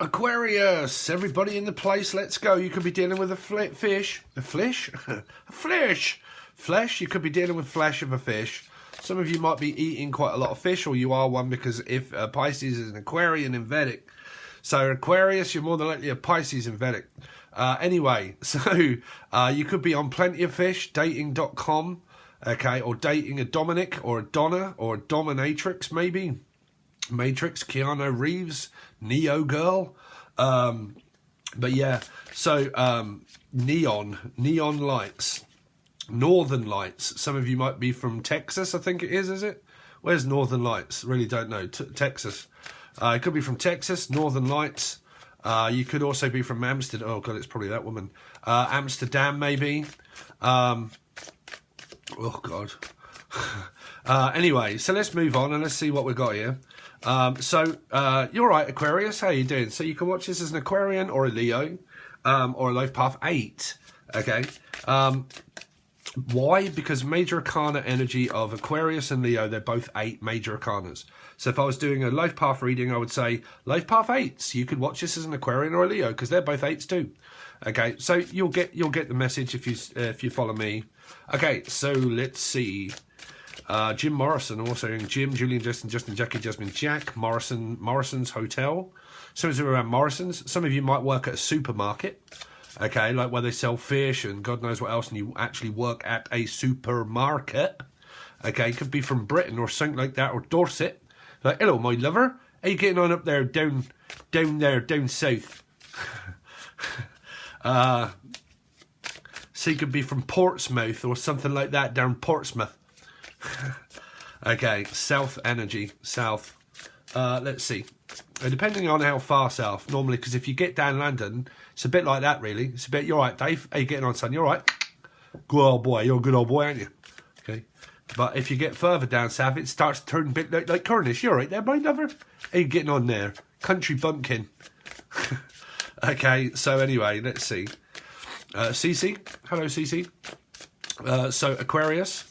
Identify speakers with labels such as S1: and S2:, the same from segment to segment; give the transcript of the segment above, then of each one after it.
S1: Aquarius, everybody in the place, let's go. You could be dealing with a fish. A flesh? A flesh. You could be dealing with flesh of a fish. Some of you might be eating quite a lot of fish, or you are one, because if Pisces is an Aquarian in Vedic. So Aquarius, you're more than likely a Pisces in Vedic. Anyway, so you could be on Plenty of Fish, dating.com, okay, or dating a Dominic or a Donna or a dominatrix maybe. Matrix, Keanu Reeves, Neo Girl. But yeah, so neon lights, northern lights. Some of you might be from Texas, I think it is it? Where's Northern Lights? Really don't know. Texas. It could be from Texas, Northern Lights. You could also be from Amsterdam. Oh, God, it's probably that woman. Amsterdam, maybe. Oh, God. Anyway, so let's move on and let's see what we've got here. You're right, Aquarius. How you doing? So you can watch this as an Aquarian or a Leo, or a Life Path 8. Okay. Why? Because major arcana energy of Aquarius and Leo, they're both 8 major arcanas. So if I was doing a Life Path reading, I would say Life Path 8s. You could watch this as an Aquarian or a Leo because they're both 8s too. Okay, so you'll get the message if you follow me. Okay, so let's see. Jim Morrison, also Jim, Julian, Justin, Jackie, Jasmine, Jack, Morrison's Hotel. Some of you are around Morrison's. Some of you might work at a supermarket, okay, like where they sell fish and God knows what else, and you actually work at a supermarket. Okay, could be from Britain or something like that, or Dorset. Like, hello, my lover. How you getting on up there, down south? So you could be from Portsmouth or something like that, down Portsmouth. Okay, south energy, south. Let's see. Depending on how far south, normally, because if you get down London, it's a bit like that, really. It's a bit, you're right, Dave. How you getting on, son? You're right. Good old boy. You're a good old boy, aren't you? Okay. But if you get further down south, it starts to turn a bit like Cornish. You're right there, my lover. How you getting on there? Country bumpkin. Okay, so anyway, let's see. Cece. Hello, Cece. So Aquarius.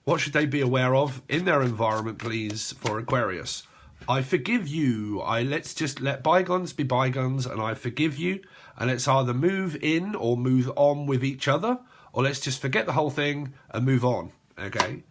S1: What should they be aware of in their environment, please, for Aquarius? I forgive you. Let's just let bygones be bygones, and I forgive you. And let's either move in or move on with each other, or let's just forget the whole thing and move on. Okay?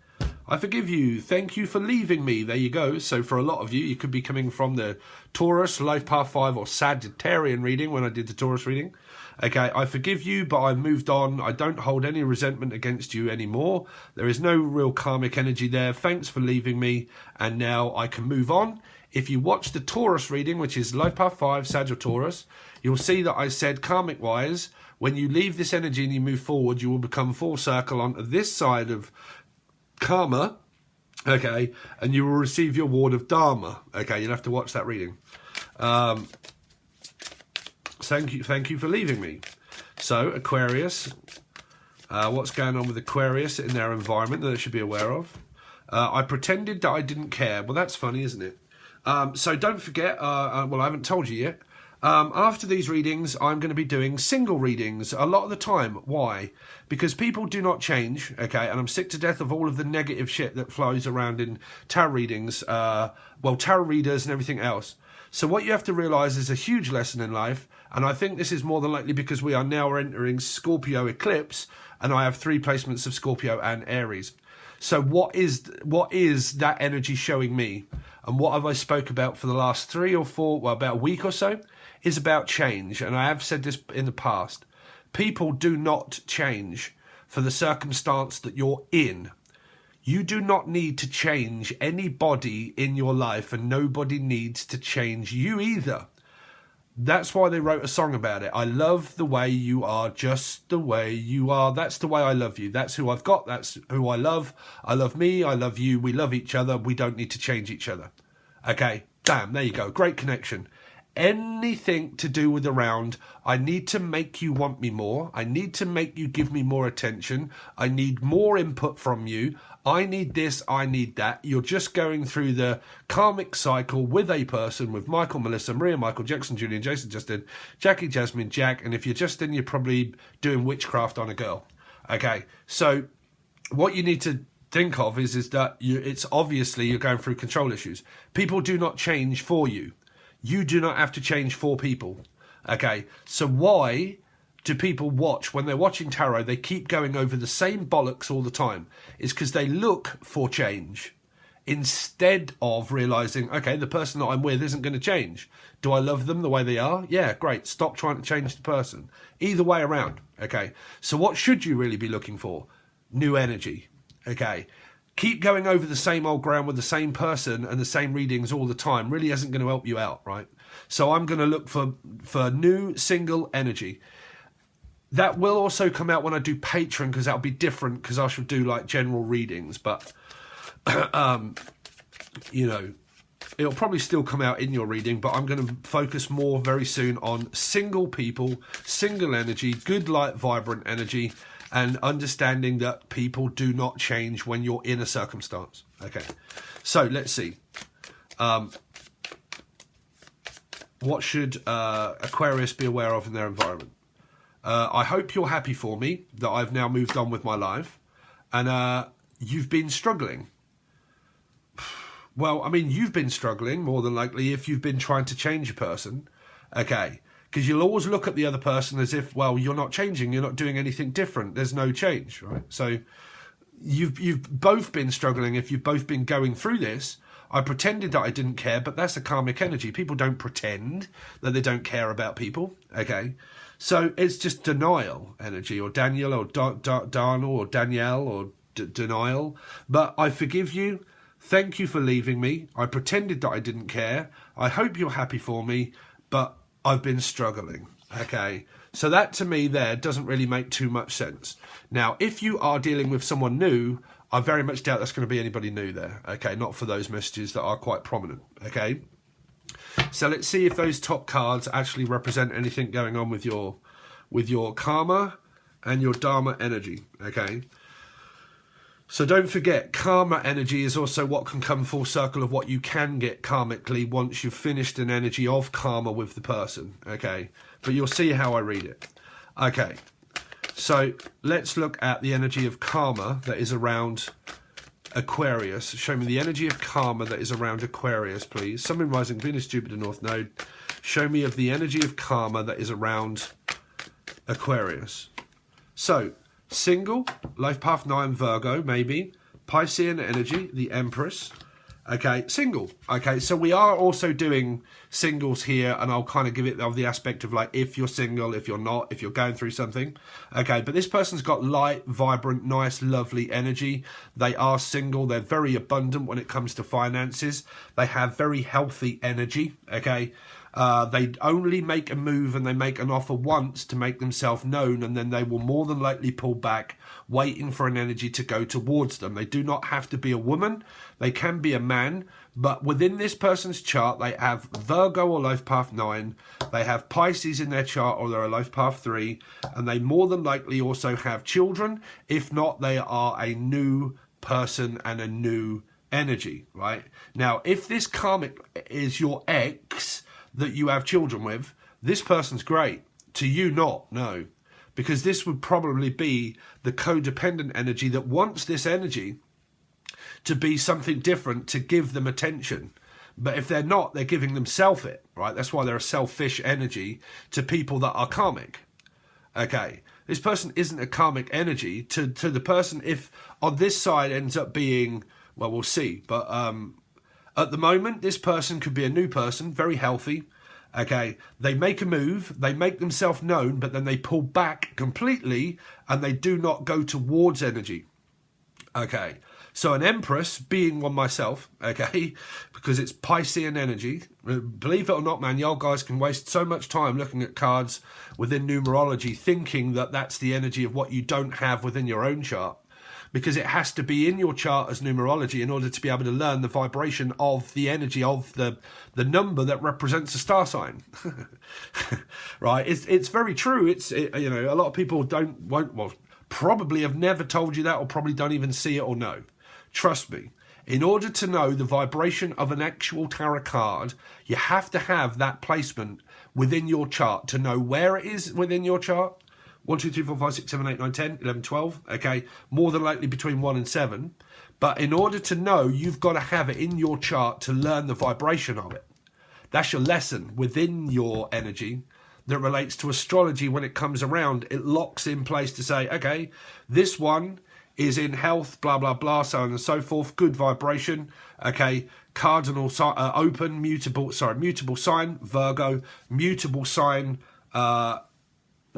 S1: I forgive you. Thank you for leaving me. There you go. So for a lot of you, you could be coming from the Taurus, Life Path 5, or Sagittarian reading when I did the Taurus reading. Okay, I forgive you, but I've moved on. I don't hold any resentment against you anymore. There is no real karmic energy there. Thanks for leaving me, and now I can move on. If you watch the Taurus reading, which is Life Path 5, Sag or Taurus, you'll see that I said karmic-wise, when you leave this energy and you move forward, you will become full circle onto this side of karma, okay, and you will receive your ward of Dharma. Okay, you'll have to watch that reading. Thank you for leaving me. So, Aquarius, what's going on with Aquarius in their environment that they should be aware of? I pretended that I didn't care. Well, that's funny, isn't it? So don't forget, well, I haven't told you yet. After these readings, I'm going to be doing single readings a lot of the time. Why? Because people do not change, okay, and I'm sick to death of all of the negative shit that flows around in tarot readings, tarot readers and everything else. So what you have to realise is a huge lesson in life, and I think this is more than likely because we are now entering Scorpio eclipse, and I have 3 placements of Scorpio and Aries. So what is that energy showing me? And what have I spoke about for the last 3 or 4, well, about a week or so, is about change. And I have said this in the past. People do not change for the circumstance that you're in. You do not need to change anybody in your life, and nobody needs to change you either. That's why they wrote a song about it. I love the way you are, just the way you are. That's the way I love you. That's who I've got. That's who I love. I love me. I love you. We love each other. We don't need to change each other. Okay, damn, there you go. Great connection. Anything to do with around, I need to make you want me more. I need to make you give me more attention. I need more input from you. I need this, I need that. You're just going through the karmic cycle with a person, with Michael, Melissa, Maria, Michael, Jackson, Julian, Jason, Justin, Jackie, Jasmine, Jack. And if you're Justin, you're probably doing witchcraft on a girl. Okay, so what you need to think of is that it's obviously you're going through control issues. People do not change for you. You do not have to change 4 people. Okay, so why do people watch, when they're watching tarot, they keep going over the same bollocks all the time? It's because they look for change instead of realising, okay, the person that I'm with isn't going to change. Do I love them the way they are? Yeah, great. Stop trying to change the person. Either way around, okay? So what should you really be looking for? New energy, okay? Keep going over the same old ground with the same person and the same readings all the time really isn't going to help you out, right? So I'm going to look for new single energy. That will also come out when I do Patreon, because that'll be different, because I shall do like general readings, but you know, it'll probably still come out in your reading, but I'm going to focus more very soon on single people, single energy, good light, vibrant energy, and understanding that people do not change when you're in a circumstance. Okay, so let's see. What should Aquarius be aware of in their environment? I hope you're happy for me that I've now moved on with my life, and you've been struggling. Well, I mean, you've been struggling more than likely if you've been trying to change a person, okay? Because you'll always look at the other person as if, well, you're not changing, you're not doing anything different, there's no change, right? So you've both been struggling if you've both been going through this. I pretended that I didn't care, but that's a karmic energy. People don't pretend that they don't care about people, okay? So it's just denial energy, or Daniel, or Dana, or Danielle, or denial. But I forgive you. Thank you for leaving me. I pretended that I didn't care. I hope you're happy for me, but I've been struggling, okay? So that to me there doesn't really make too much sense. Now, if you are dealing with someone new, I very much doubt that's going to be anybody new there, okay? Not for those messages that are quite prominent, okay? So let's see if those top cards actually represent anything going on with your karma and your Dharma energy, okay? So don't forget, karma energy is also what can come full circle of what you can get karmically once you've finished an energy of karma with the person, okay? But you'll see how I read it. Okay, so let's look at the energy of karma that is around Aquarius. Show me the energy of karma that is around Aquarius, please. Sun, Moon, Rising, Venus, Jupiter, North Node. Show me of the energy of karma that is around Aquarius. So, single, life path 9, Virgo, maybe. Piscean energy, the Empress. Okay, single. Okay, so we are also doing singles here, and I'll kind of give it of the aspect of like if you're single, if you're not, if you're going through something. Okay, but this person's got light, vibrant, nice, lovely energy. They are single. They're very abundant when it comes to finances. They have very healthy energy. Okay. They only make a move and they make an offer once to make themselves known, and then they will more than likely pull back, waiting for an energy to go towards them. They do not have to be a woman. They can be a man. But within this person's chart, they have Virgo or life path 9. They have Pisces in their chart, or they're a life path 3. And they more than likely also have children. If not, they are a new person and a new energy, right? Now, if this karmic is your ex that you have children with, this person's great. To you, not, no. Because this would probably be the codependent energy that wants this energy to be something different, to give them attention. But if they're not, they're giving themselves it, right? That's why they're a selfish energy to people that are karmic. Okay, this person isn't a karmic energy to the person. If on this side ends up being, well, we'll see. But at the moment, this person could be a new person, very healthy. Okay, they make a move, they make themselves known, but then they pull back completely and they do not go towards energy. Okay, so an Empress, being one myself, okay, because it's Piscean energy. Believe it or not, man, y'all guys can waste so much time looking at cards within numerology thinking that that's the energy of what you don't have within your own chart. Because it has to be in your chart as numerology in order to be able to learn the vibration of the energy of the number that represents a star sign. Right? It's very true. You know, a lot of people won't probably have never told you that, or probably don't even see it or know. Trust me. In order to know the vibration of an actual tarot card, you have to have that placement within your chart to know where it is within your chart. 1, 2, 3, 4, 5, 6, 7, 8, 9, 10, 11, 12, okay, more than likely between 1 and 7. But in order to know, you've got to have it in your chart to learn the vibration of it. That's your lesson within your energy that relates to astrology. When it comes around, it locks in place to say, okay, this one is in health, blah, blah, blah, so on and so forth, good vibration, okay, cardinal open, mutable sign, Virgo, mutable sign,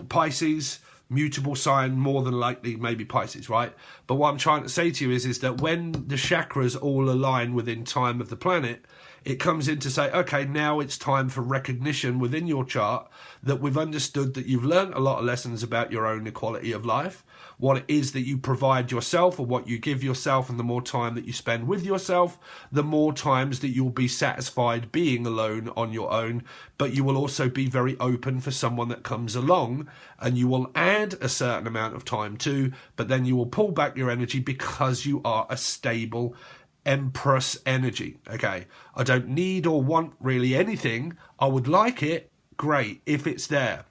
S1: Pisces, mutable sign, more than likely, maybe Pisces, right? But what I'm trying to say to you is that when the chakras all align within time of the planet, it comes in to say, okay, now it's time for recognition within your chart that we've understood that you've learned a lot of lessons about your own quality of life, what it is that you provide yourself or what you give yourself, and the more time that you spend with yourself, the more times that you'll be satisfied being alone on your own, but you will also be very open for someone that comes along, and you will add a certain amount of time too, but then you will pull back your energy because you are a stable Empress energy. Okay, I don't need or want really anything. I would like it, great, if it's there.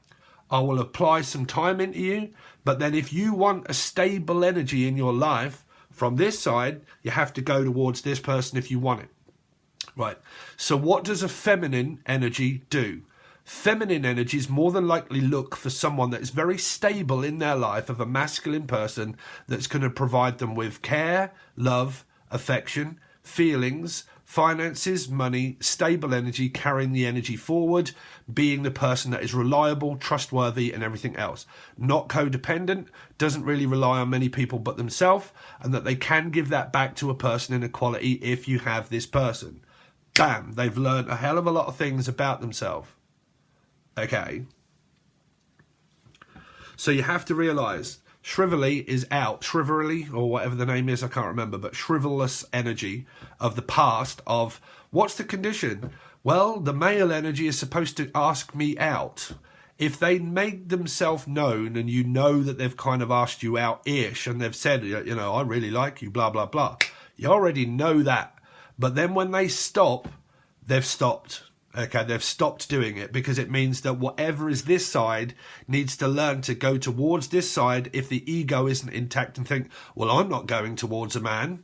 S1: I will apply some time into you, but then if you want a stable energy in your life from this side, you have to go towards this person if you want it. Right, so what does a feminine energy do? Feminine energies more than likely look for someone that is very stable in their life, of a masculine person that's going to provide them with care, love, affection, feelings, finances, money, stable energy, carrying the energy forward, being the person that is reliable, trustworthy, and everything else. Not codependent, doesn't really rely on many people but themselves, and that they can give that back to a person in equality if you have this person. Bam, they've learned a hell of a lot of things about themselves. Okay. So you have to realise, Shrivelly is out. Shrivelly, or whatever the name is, I can't remember, but shrivelless energy of the past of, what's the condition? Well, the male energy is supposed to ask me out. If they make themselves known and you know that they've kind of asked you out-ish and they've said, you know, I really like you, blah, blah, blah. You already know that. But then when they stop, they've stopped. Okay, they've stopped doing it, because it means that whatever is this side needs to learn to go towards this side if the ego isn't intact, and think, well, I'm not going towards a man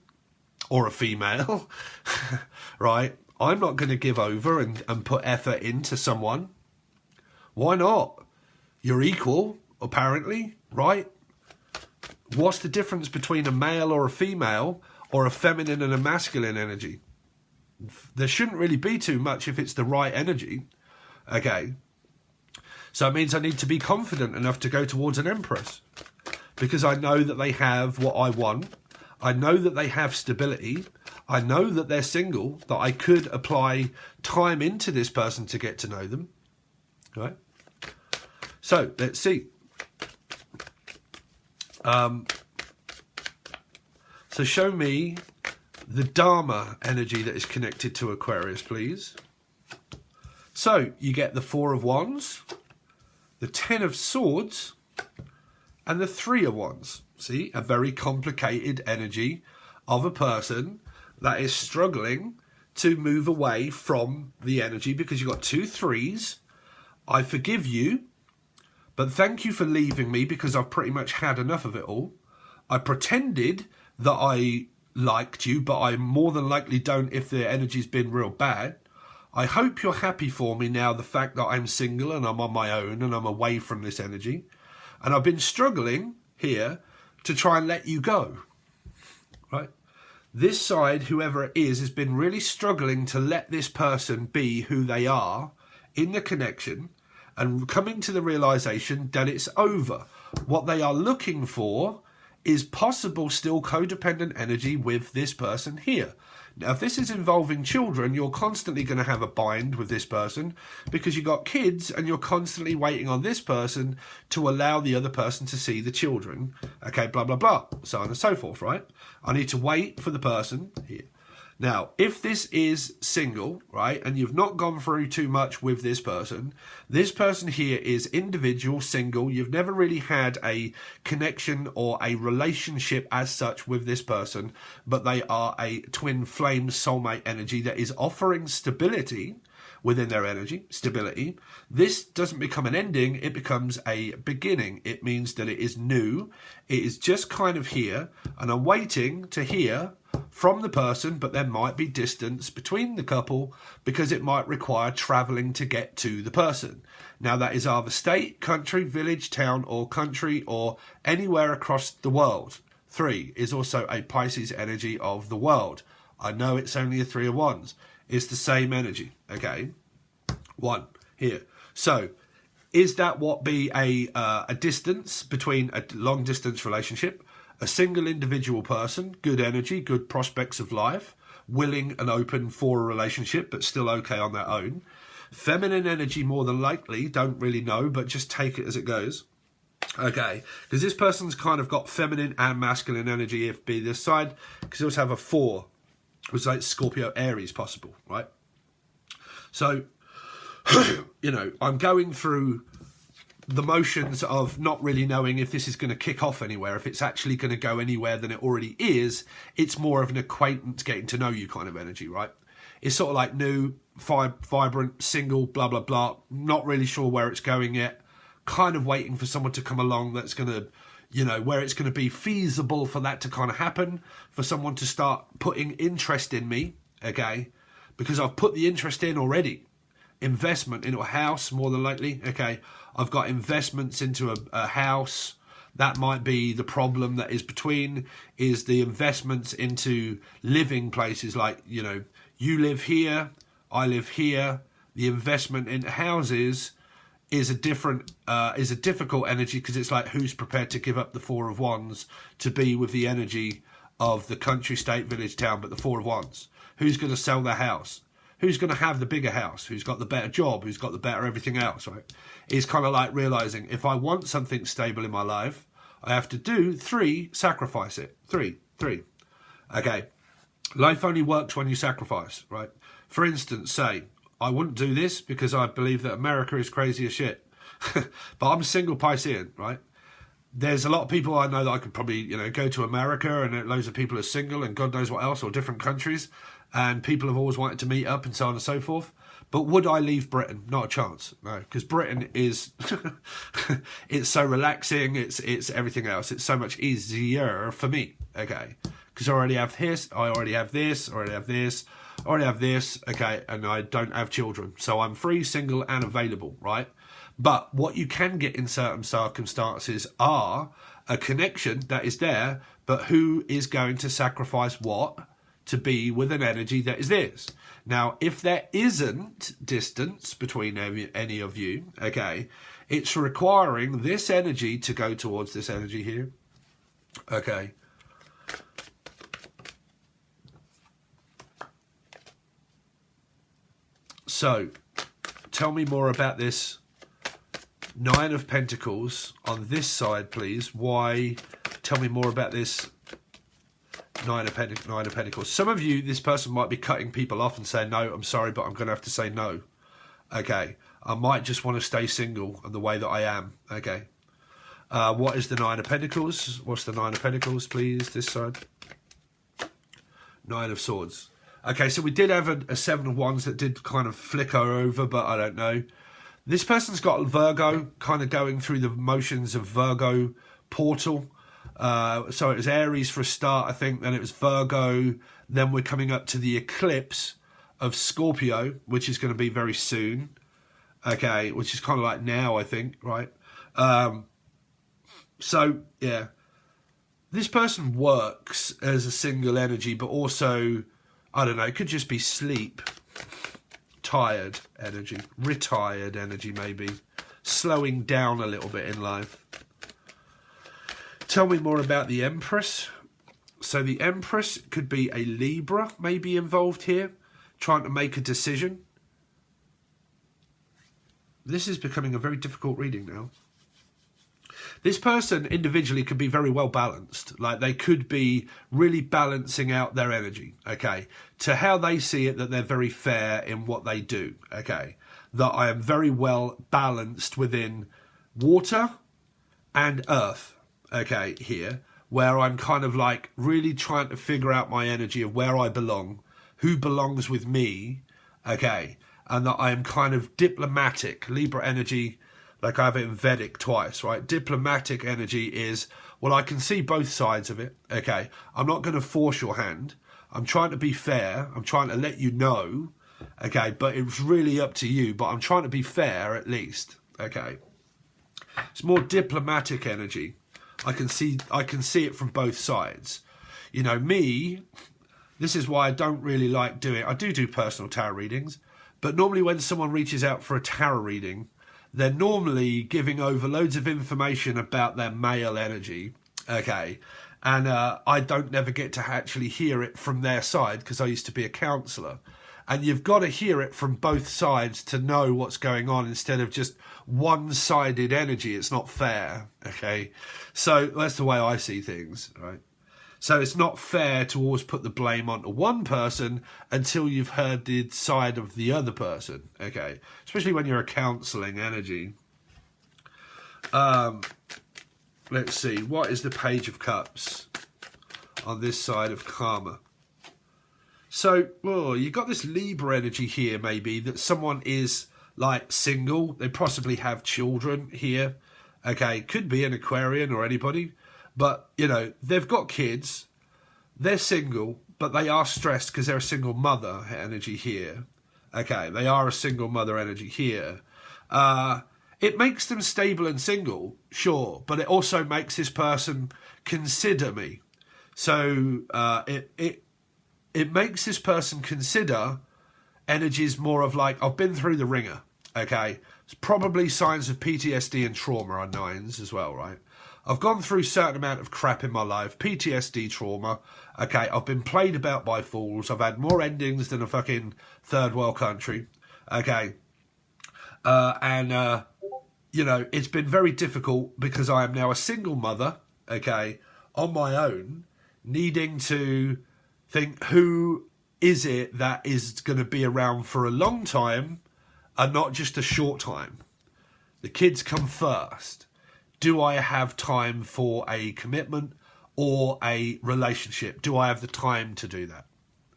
S1: or a female, right? I'm not going to give over and put effort into someone. Why not? You're equal, apparently, right? What's the difference between a male or a female, or a feminine and a masculine energy? There shouldn't really be too much if it's the right energy. Okay. So it means I need to be confident enough to go towards an Empress, because I know that they have what I want. I know that they have stability. I know that they're single, that I could apply time into this person to get to know them. Right? So let's see. So show me the Dharma energy that is connected to Aquarius, please. So you get the Four of Wands, the Ten of Swords, and the Three of Wands. See, a very complicated energy of a person that is struggling to move away from the energy, because you've got two threes. I forgive you, but thank you for leaving me, because I've pretty much had enough of it all. I pretended that I liked you, but I more than likely don't if the energy's been real bad. I hope you're happy for me now, the fact that I'm single and I'm on my own and I'm away from this energy. And I've been struggling here to try and let you go. Right? This side, whoever it is, has been really struggling to let this person be who they are in the connection, and coming to the realization that it's over. What they are looking for is possible still codependent energy with this person here. Now, if this is involving children, you're constantly going to have a bind with this person, because you've got kids and you're constantly waiting on this person to allow the other person to see the children. Okay, blah, blah, blah, so on and so forth, right? I need to wait for the person here. Now, if this is single, right, and you've not gone through too much with this person here is individual, single, you've never really had a connection or a relationship as such with this person, but they are a twin flame soulmate energy that is offering stability within their energy, stability. This doesn't become an ending, it becomes a beginning. It means that it is new, it is just kind of here, and I'm waiting to hear from the person, but there might be distance between the couple because it might require travelling to get to the person. Now, that is either state, country, village, town, or country, or anywhere across the world. 3 is also a Pisces energy of the world. I know it's only a 3 of Wands. It's the same energy, okay? 1 here. So, is that what be a distance between a long distance relationship? A single individual person, good energy, good prospects of life, willing and open for a relationship, but still okay on their own. Feminine energy, more than likely, don't really know, but just take it as it goes. Okay, because this person's kind of got feminine and masculine energy if be this side, because they also have a 4, which is like Scorpio, Aries possible, right? So, you know, I'm going through the motions of not really knowing if this is going to kick off anywhere, if it's actually going to go anywhere than it already is. It's more of an acquaintance, getting to know you kind of energy, right? It's sort of like new, vibrant, single, blah, blah, blah. Not really sure where it's going yet. Kind of waiting for someone to come along that's going to, you know, where it's going to be feasible for that to kind of happen, for someone to start putting interest in me, okay? Because I've put the interest in already. Investment into a house, more than likely, okay? I've got investments into a house. That might be the problem that is between, is the investments into living places, like, you know, you live here, I live here. The investment into houses is a different, is a difficult energy, because it's like, who's prepared to give up the 4 of Wands to be with the energy of the country, state, village, town, but the 4 of Wands? Who's going to sell their house? Who's going to have the bigger house? Who's got the better job? Who's got the better everything else, right? It's kind of like realising, if I want something stable in my life, I have to do 3, sacrifice it. 3. Okay. Life only works when you sacrifice, right? For instance, say, I wouldn't do this because I believe that America is crazy as shit. But I'm a single Piscean, right? There's a lot of people I know that I could probably, you know, go to America, and loads of people are single and God knows what else, or different countries. And people have always wanted to meet up and so on and so forth. But would I leave Britain? Not a chance. No, because Britain is, it's so relaxing. It's everything else. It's so much easier for me. Okay. Because I already have this. I already have this. I already have this. I already have this. Okay. And I don't have children. So I'm free, single and available, right? But what you can get in certain circumstances are a connection that is there, but who is going to sacrifice what to be with an energy that is theirs. Now, if there isn't distance between any of you, okay, it's requiring this energy to go towards this energy here. Okay. So, tell me more about this 9 of Pentacles on this side, please. Why? Tell me more about this Nine of Pentacles. Some of you, this person might be cutting people off and saying, no, I'm sorry, but I'm going to have to say no. Okay. I might just want to stay single the way that I am. Okay. What is the 9 of Pentacles? What's the 9 of Pentacles, please? This side. 9 of Swords. Okay, so we did have a 7 of Wands that did kind of flicker over, but I don't know. This person's got Virgo, kind of going through the motions of Virgo portal. So it was Aries for a start, I think, then it was Virgo, then we're coming up to the eclipse of Scorpio, which is going to be very soon, okay, which is kind of like now, I think, right? So, yeah, this person works as a single energy, but also, I don't know, it could just be sleep, tired energy, retired energy maybe, slowing down a little bit in life. Tell me more about the Empress. So the Empress could be a Libra maybe involved here, trying to make a decision. This is becoming a very difficult reading now. This person individually could be very well balanced. Like they could be really balancing out their energy, okay, to how they see it, that they're very fair in what they do, okay, that I am very well balanced within water and earth. Okay, here, where I'm kind of like really trying to figure out my energy of where I belong, who belongs with me, okay, and that I am kind of diplomatic. Libra energy, like I have it in Vedic twice, right? Diplomatic energy is, well, I can see both sides of it, okay? I'm not going to force your hand. I'm trying to be fair. I'm trying to let you know, okay, but it's really up to you, but I'm trying to be fair at least, okay. It's more diplomatic energy. I can see it from both sides. You know, me, this is why I don't really like doing, I do personal tarot readings, but normally when someone reaches out for a tarot reading, they're normally giving over loads of information about their male energy, okay, and I don't never get to actually hear it from their side because I used to be a counsellor. And you've got to hear it from both sides to know what's going on instead of just one-sided energy. It's not fair, okay? So that's the way I see things, right? So it's not fair to always put the blame onto one person until you've heard the side of the other person, okay? Especially when you're a counselling energy. Let's see, what is the Page of Cups on this side of karma? So, well, you've got this Libra energy here, maybe, that someone is, like, single. They possibly have children here. Okay, could be an Aquarian or anybody. But, you know, they've got kids. They're single, but they are stressed because they're a single mother energy here. Okay, they are a single mother energy here. It makes them stable and single, sure, but it also makes this person consider me. So, it makes this person consider energies more of like, I've been through the ringer, okay? It's probably signs of PTSD and trauma on nines as well, right? I've gone through a certain amount of crap in my life, PTSD, trauma, okay? I've been played about by fools. I've had more endings than a fucking third world country, okay? You know, it's been very difficult because I am now a single mother, okay, on my own, needing to think, who is it that is going to be around for a long time and not just a short time? The kids come first. Do I have time for a commitment or a relationship? Do I have the time to do that?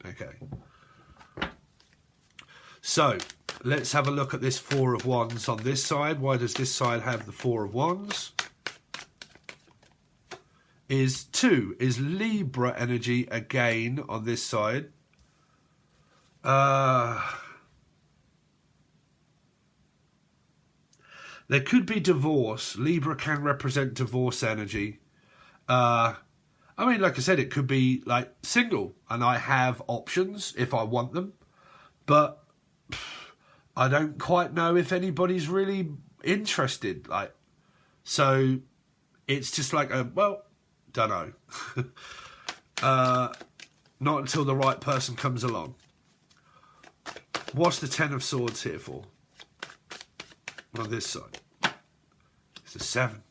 S1: Okay. So, let's have a look at this Four of Wands on this side. Why does this side have the Four of Wands? Is Libra energy again on this side. There could be divorce. Libra can represent divorce energy. I mean, like I said, it could be like single and I have options if I want them. But I don't quite know if anybody's really interested. Like, so it's just like, well, don't know. Not until the right person comes along. What's the Ten of Swords here for? On this side. It's a 7.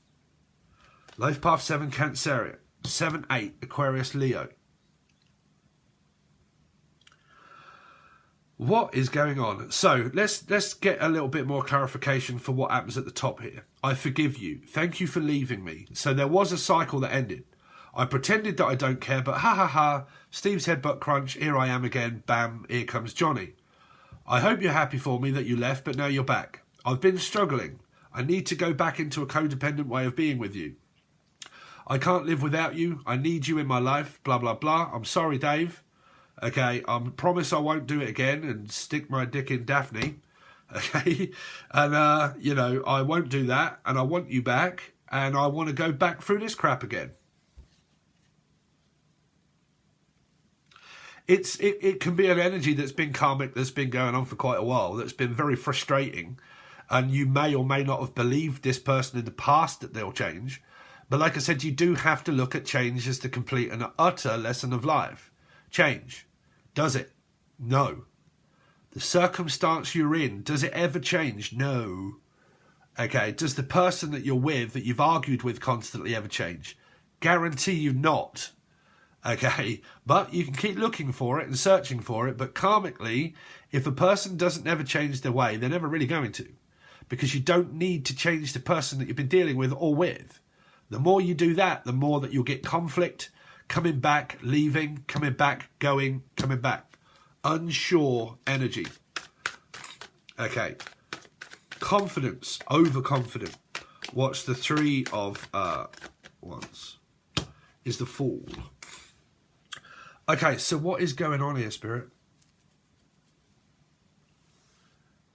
S1: Life Path 7, Cancerian. 7, 8, Aquarius, Leo. What is going on? So let's get a little bit more clarification for what happens at the top here. I forgive you. Thank you for leaving me. So there was a cycle that ended. I pretended that I don't care, but ha ha ha, Steve's headbutt crunch, here I am again, bam, here comes Johnny. I hope you're happy for me that you left, but now you're back. I've been struggling. I need to go back into a codependent way of being with you. I can't live without you. I need you in my life, blah, blah, blah. I'm sorry, Dave. Okay, I promise I won't do it again and stick my dick in Daphne. Okay, and, you know, I won't do that, and I want you back, and I want to go back through this crap again. It can be an energy that's been karmic, that's been going on for quite a while, that's been very frustrating, and you may or may not have believed this person in the past that they'll change. But like I said, you do have to look at change as the complete and utter lesson of life. Change. Does it? No. The circumstance you're in, does it ever change? No. Okay, does the person that you're with, that you've argued with constantly, ever change? Guarantee you not. Okay, but you can keep looking for it and searching for it, but karmically, if a person doesn't ever change their way, they're never really going to. Because you don't need to change the person that you've been dealing with or with. The more you do that, the more that you'll get conflict, coming back, leaving, coming back, going, coming back. Unsure energy. Okay. Confidence, overconfident. What's the Three of Wands? Is the Fool. Okay, so what is going on here, Spirit?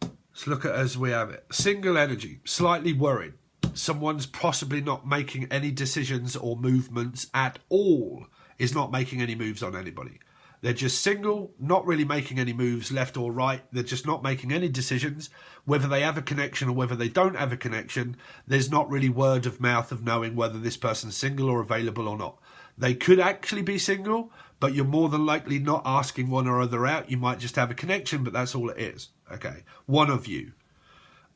S1: Let's look at as we have it. Single energy, slightly worried. Someone's possibly not making any decisions or movements at all. Is not making any moves on anybody. They're just single, not really making any moves left or right. They're just not making any decisions. Whether they have a connection or whether they don't have a connection, there's not really word of mouth of knowing whether this person's single or available or not. They could actually be single, but you're more than likely not asking one or other out. You might just have a connection, but that's all it is. Okay, one of you.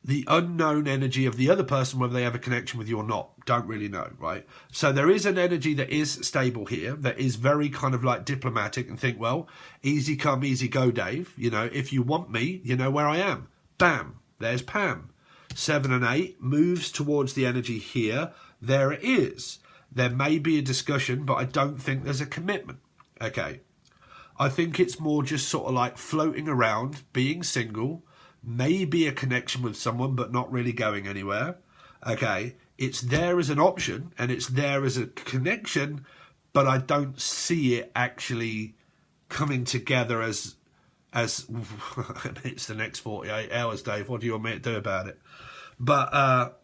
S1: The unknown energy of the other person, whether they have a connection with you or not, don't really know, right? So there is an energy that is stable here, that is very kind of like diplomatic and think, well, easy come, easy go, Dave. You know, if you want me, you know where I am. Bam, there's Pam. 7 and 8 moves towards the energy here. There it is. There may be a discussion, but I don't think there's a commitment. Okay. I think it's more just sort of like floating around, being single, maybe a connection with someone, but not really going anywhere. Okay. It's there as an option and it's there as a connection, but I don't see it actually coming together as it's the next 48 hours, Dave. What do you want me to do about it? But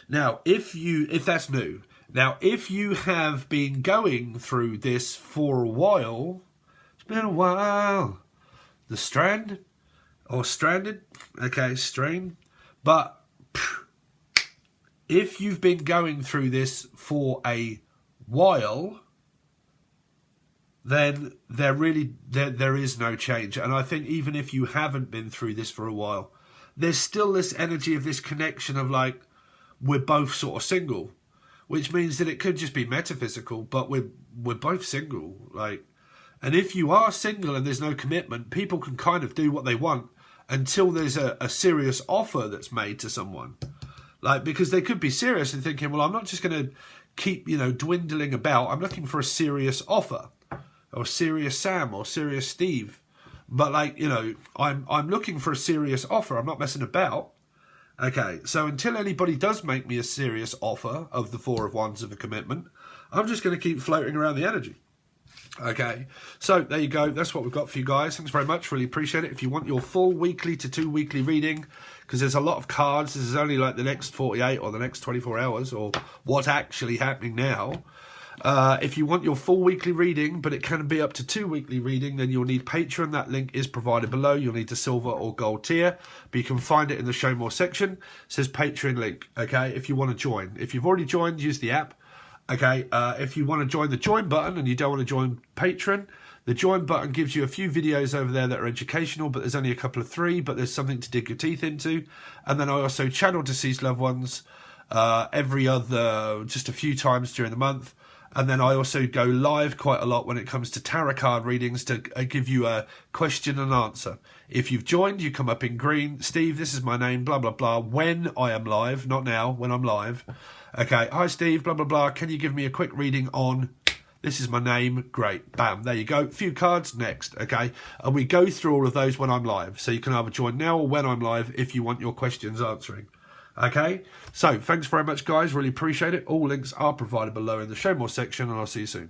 S1: now, if that's new, now if you have been going through this for a while, it's been a while. The strand or stranded, okay, strain. But if you've been going through this for a while, then there is no change. And I think even if you haven't been through this for a while, there's still this energy of this connection of like, we're both sort of single, which means that it could just be metaphysical, but we're both single. Like, and if you are single and there's no commitment, people can kind of do what they want until there's a serious offer that's made to someone. Like, because they could be serious and thinking, well, I'm not just going to keep, you know, dwindling about. I'm looking for a serious offer, or serious Sam, or serious Steve. But like, you know, I'm looking for a serious offer. I'm not messing about. Okay, so until anybody does make me a serious offer of the 4 of Wands of a commitment, I'm just going to keep floating around the energy. Okay, so there you go. That's what we've got for you guys. Thanks very much. Really appreciate it. If you want your full weekly to 2 weekly reading, because there's a lot of cards, this is only like the next 48 or the next 24 hours or what's actually happening now. If you want your full weekly reading, but it can be up to 2 weekly reading, then you'll need Patreon. That link is provided below. You'll need the silver or gold tier, but you can find it in the show more section. It says Patreon link, okay, if you want to join. If you've already joined, use the app. Okay, if you want to join the join button and you don't want to join Patreon, the join button gives you a few videos over there that are educational, but there's only a couple of 3, but there's something to dig your teeth into. And then I also channel deceased loved ones every other, just a few times during the month. And then I also go live quite a lot when it comes to tarot card readings to give you a question and answer. If you've joined, you come up in green. Steve, this is my name, blah, blah, blah. When I am live, not now, when I'm live. Okay, hi Steve, blah, blah, blah. Can you give me a quick reading on, this is my name? Great, bam, there you go. Few cards, next, okay? And we go through all of those when I'm live. So you can either join now or when I'm live if you want your questions answering. Okay, so thanks very much, guys. Really appreciate it. All links are provided below in the show more section, and I'll see you soon.